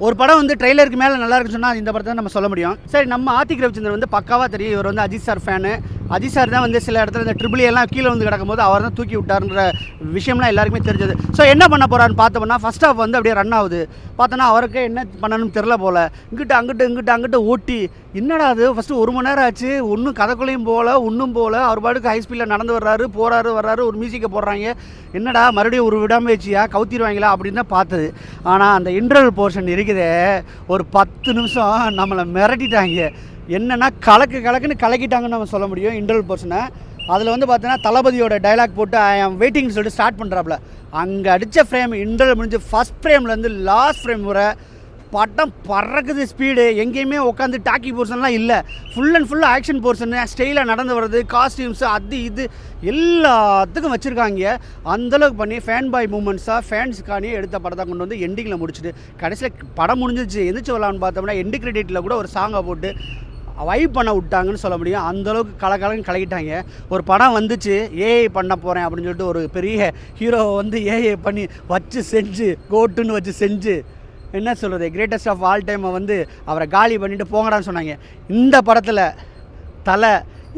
ஒரு படம் வந்து ட்ரெய்லருக்கு மேலே நல்லா இருக்குன்னு சொன்னால் இந்த படத்தை நம்ம சொல்ல முடியும். சரி, நம்ம ஆர்த்திக் ரவிச்சந்திரன் வந்து பக்காவாக தெரியும். இவர் வந்து Ajith sir fan. Ajith sir தான் வந்து சில இடத்துல இந்த ட்ரிபிள் எல்லாம் கீழே வந்து கிடக்கும்போது அவர் தான் தூக்கி விட்டாருன்ற விஷயம்லாம் எல்லாருக்குமே தெரிஞ்சது. ஸோ என்ன பண்ண போகிறான்னு பார்த்தோம்னா ஃபஸ்ட் ஹாஃப் வந்து அப்படியே ரன் ஆகுது. பார்த்தோன்னா அவருக்கே என்ன பண்ணணும்னு தெரில போல். அங்கிட்டு ஓட்டி என்னடா அது ஃபஸ்ட்டு 1 மணி நேரம் ஆச்சு, ஒன்றும் கதைக்குள்ளேயும் போகல, ஒன்றும் போகல. அவர் பாட்டுக்கு ஹை ஸ்பீடில் நடந்து வர்றாரு, வர்றாரு, ஒரு மியூசிக்கை போடுறாங்க. என்னடா மறுபடியும் ஒரு விடாமுயற்சியா கவுத்திடுவாங்களா அப்படின்னு தான் பார்த்தது. ஆனால் அந்த இன்டர்வல் போர்ஷன் இருக்குதே, ஒரு 10 நிமிஷம் நம்மளை மிரட்டிட்டாங்க. என்னென்னா கலக்குன்னு கலக்கிட்டாங்கன்னு நம்ம சொல்ல முடியும் இன்டர்வல் போர்ஷனை. அதில் வந்து பார்த்தீங்கன்னா தளபதியோட டைலாக் போட்டு ஐ ஆம் வெயிட்டிங்னு சொல்லிட்டு ஸ்டார்ட் பண்ணுறாப்புல. அங்கே அடித்த ஃப்ரேம் இன்டர்வல் முடிஞ்சு ஃபஸ்ட் ஃப்ரேம்லேருந்து லாஸ்ட் ஃப்ரேம் வர படம் பறக்குது ஸ்பீடு. எங்கேயுமே உட்காந்து டாக்கி போர்ஷன்லாம் இல்லை. ஃபுல் அண்ட் ஃபுல்லாக ஆக்ஷன் போர்ஷனு, ஸ்டைலாக நடந்து வர்றது, காஸ்டியூம்ஸு, அது இது எல்லாத்துக்கும் வச்சுருக்காங்க. அந்தளவுக்கு பண்ணி ஃபேன் பாய் மூமெண்ட்ஸாக ஃபேன்ஸுக்கானே எடுத்த படத்தை கொண்டு வந்து எண்டிங்கில் முடிச்சுட்டு கடைசியில் படம் முடிஞ்சிச்சு. எந்திரிச்சு வரலான்னு பார்த்தோம்னா எண்டு கிரெடிட்டில் கூட ஒரு சாங்கை போட்டு வைப் பண்ண விட்டாங்கன்னு சொல்ல முடியும். அந்தளவுக்கு கலக்கலன்னு கலக்கிட்டாங்க. ஒரு படம் வந்துச்சு, ஏஐ பண்ண போகிறேன் அப்படின்னு சொல்லிட்டு ஒரு பெரிய ஹீரோவை வந்து ஏஐ பண்ணி வச்சு செஞ்சு கோட்டுன்னு வச்சு செஞ்சு என்ன சொல்கிறது, கிரேட்டஸ்ட் ஆஃப் ஆல் டைமை வந்து அவரை காலி பண்ணிவிட்டு போங்கடான்னு சொன்னாங்க. இந்த படத்தில் தலை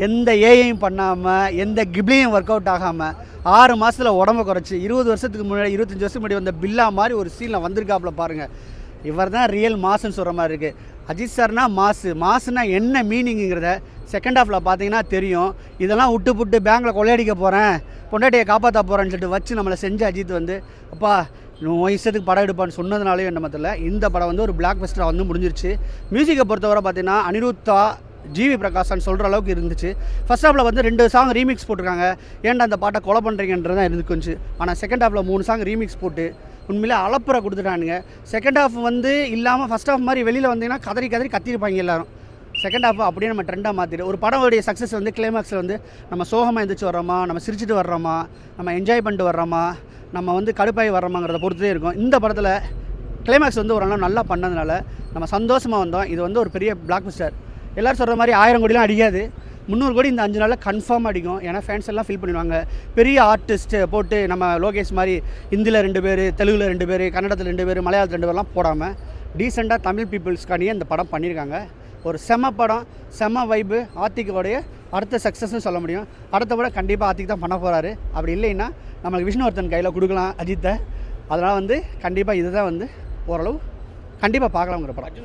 எந்த ஏஐயும் பண்ணாமல், எந்த கிப்ளியும் ஒர்க் அவுட் ஆகாமல் 6 மாதத்தில் உடம்பை குறைச்சி 20 வருஷத்துக்கு முன்னாடி 25 வருஷத்துக்கு முன்னாடி வந்த பில்லா மாதிரி ஒரு சீனில் வந்திருக்காப்புல பாருங்கள். இவர் தான் ரியல் மாசுன்னு சொல்கிற மாதிரி இருக்குது. அஜித் சார்னா மாசுனா என்ன மீனிங்கிறத செகண்ட் ஹாஃபில் பார்த்தீங்கன்னா தெரியும். இதெல்லாம் விட்டு பேங்கில் கொள்ளையடிக்க போகிறேன், பொண்டாட்டியை காப்பாற்ற போகிறேன்னு சொல்லிட்டு வச்சு நம்மளை செஞ்ச அஜித் வந்து அப்பா இஷ்டத்துக்கு படம் எடுப்பான்னு சொன்னதுனாலே என்ன தெரியல. இந்த படம் வந்து ஒரு பிளாக் பஸ்டராக வந்து முடிஞ்சிருச்சு. மியூசிக்கை பொறுத்தவரை பார்த்தீங்கன்னா அனிருத்தா, ஜிவி பிரகாஷான்னு சொல்கிற அளவுக்கு இருந்துச்சு. ஃபர்ஸ்ட் ஹாஃபில் வந்து 2 சாங் ரீமிக்ஸ் போட்டிருக்காங்க. ஏன்டா அந்த பாட்டை கொலை பண்ணுறீங்கன்றது தான் இருந்துக்குச்சு. ஆனால் செகண்ட் ஹாஃபில் 3 சாங் ரீமிக்ஸ் போட்டு உண்மையிலே அளப்புற கொடுத்துட்டானுங்க. செகண்ட் ஹாஃப் வந்து இல்லாமல் ஃபஸ்ட் ஹாஃப் மாதிரி வெளியில் வந்தீங்கன்னா கதறி கத்திருப்பாங்க எல்லோரும். செகண்ட் ஹாஃப் அப்படியே நம்ம ட்ரெண்டாக மாற்றிட்டு ஒரு படமுடைய சக்ஸஸ் வந்து கிளைமேக்ஸில் வந்து நம்ம சோகமாக எழுந்திரிச்சு வர்றோமா, நம்ம சிரிச்சிட்டு வர்றோமா, நம்ம என்ஜாய் பண்ணிட்டு வர்றோமா, நம்ம வந்து கடுப்பாகி வர்றோமாங்கிறத பொறுத்தே இருக்கும். இந்த படத்தில் கிளைமேக்ஸ் வந்து ஓரளவு நல்லா பண்ணதுனால நம்ம சந்தோஷமாக வந்தோம். இது வந்து ஒரு பெரிய பிளாக் பஸ்டர். எல்லோரும் சொல்கிற மாதிரி 1000 கோடிலாம் அடிக்காது, 300 கோடி இந்த 5 நாளில் கன்ஃபார்ம் அடிக்கும். ஏன்னா ஃபேன்ஸ் எல்லாம் ஃபீல் பண்ணிடுவாங்க. பெரிய ஆர்டிஸ்ட்டு போட்டு நம்ம லோகேஷ் மாதிரி ஹிந்தியில் 2 பேர், தெலுங்கில் 2 பேர், கன்னடத்தில் 2 பேர், மலையாளத்தில் 2 பேர்லாம் போடாமல் டீசெண்டாக தமிழ் பீப்புள்ஸ்க்கானியே இந்த படம் பண்ணியிருக்காங்க. ஒரு செம்ம படம், செம்ம வைப்பு. ஆர்த்திக்கோடைய அடுத்த சக்ஸஸ்ன்னு சொல்ல முடியும். அடுத்த படம் கண்டிப்பாக ஆர்த்திக் தான் பண்ண போகிறாரு. அப்படி இல்லைன்னா நம்மளுக்கு விஷ்ணுவர்தன் கையில் கொடுக்கலாம் அஜித்தை. அதனால் வந்து கண்டிப்பாக இதுதான் வந்து ஓரளவு கண்டிப்பாக பார்க்கலாங்கிற படம்.